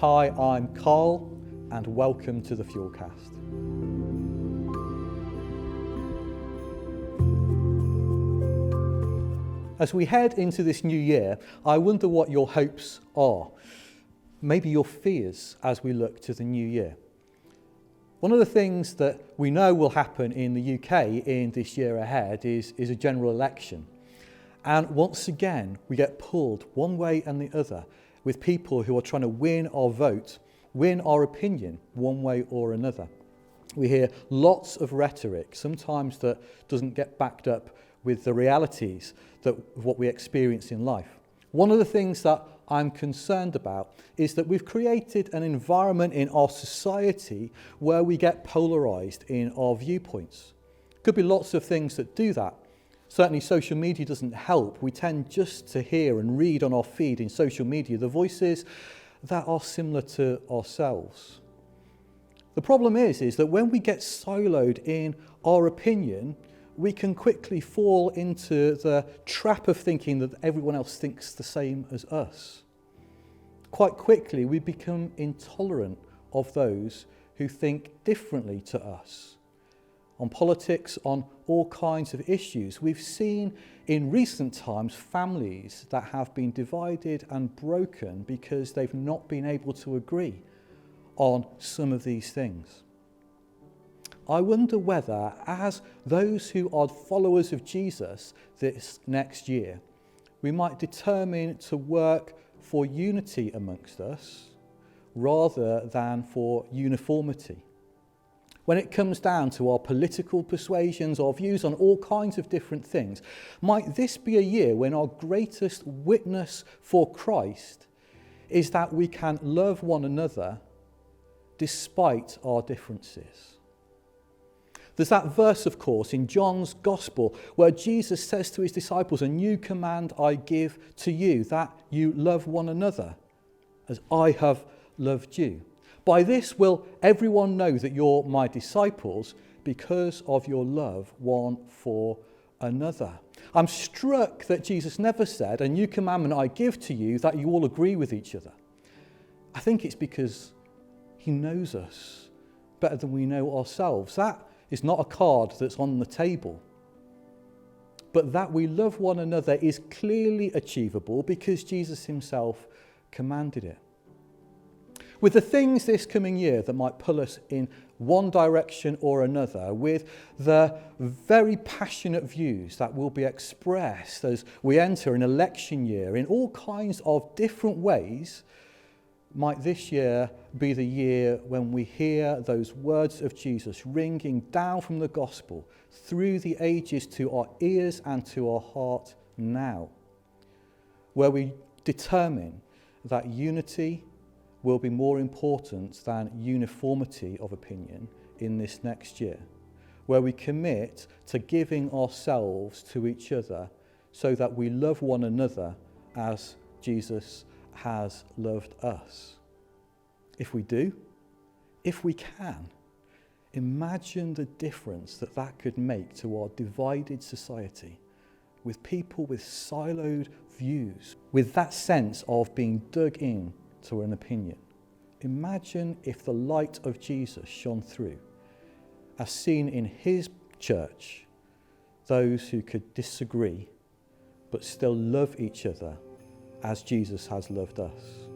Hi, I'm Carl, and welcome to the Fuelcast. As we head into this new year, I wonder what your hopes are, maybe your fears as we look to the new year. One of the things that we know will happen in the UK in this year ahead is a general election. And once again, we get pulled one way and the other with people who are trying to win our vote, win our opinion one way or another. We hear lots of rhetoric, sometimes that doesn't get backed up with the realities of what we experience in life. One of the things that I'm concerned about is that we've created an environment in our society where we get polarised in our viewpoints. Could be lots of things that do that. Certainly social media doesn't help. We tend just to hear and read on our feed in social media the voices that are similar to ourselves. The problem is that when we get siloed in our opinion, we can quickly fall into the trap of thinking that everyone else thinks the same as us. Quite quickly, we become intolerant of those who think differently to us. On politics, on all kinds of issues, we've seen in recent times families that have been divided and broken because they've not been able to agree on some of these things. I wonder whether, as those who are followers of Jesus this next year, we might determine to work for unity amongst us rather than for uniformity. When it comes down to our political persuasions, our views on all kinds of different things, might this be a year when our greatest witness for Christ is that we can love one another despite our differences? There's that verse, of course, in John's Gospel where Jesus says to his disciples, "A new command I give to you, that you love one another as I have loved you. By this will everyone know that you're my disciples, because of your love one for another." I'm struck that Jesus never said, "A new commandment I give to you, that you all agree with each other." I think it's because he knows us better than we know ourselves. That is not a card that's on the table. But that we love one another is clearly achievable because Jesus himself commanded it. With the things this coming year that might pull us in one direction or another, with the very passionate views that will be expressed as we enter an election year in all kinds of different ways, might this year be the year when we hear those words of Jesus ringing down from the gospel through the ages to our ears and to our heart now, where we determine that unity will be more important than uniformity of opinion in this next year, where we commit to giving ourselves to each other so that we love one another as Jesus has loved us. If we do, if we can, imagine the difference that could make to our divided society, with people with siloed views, with that sense of being dug in to an opinion. Imagine if the light of Jesus shone through, as seen in his church, those who could disagree but still love each other as Jesus has loved us.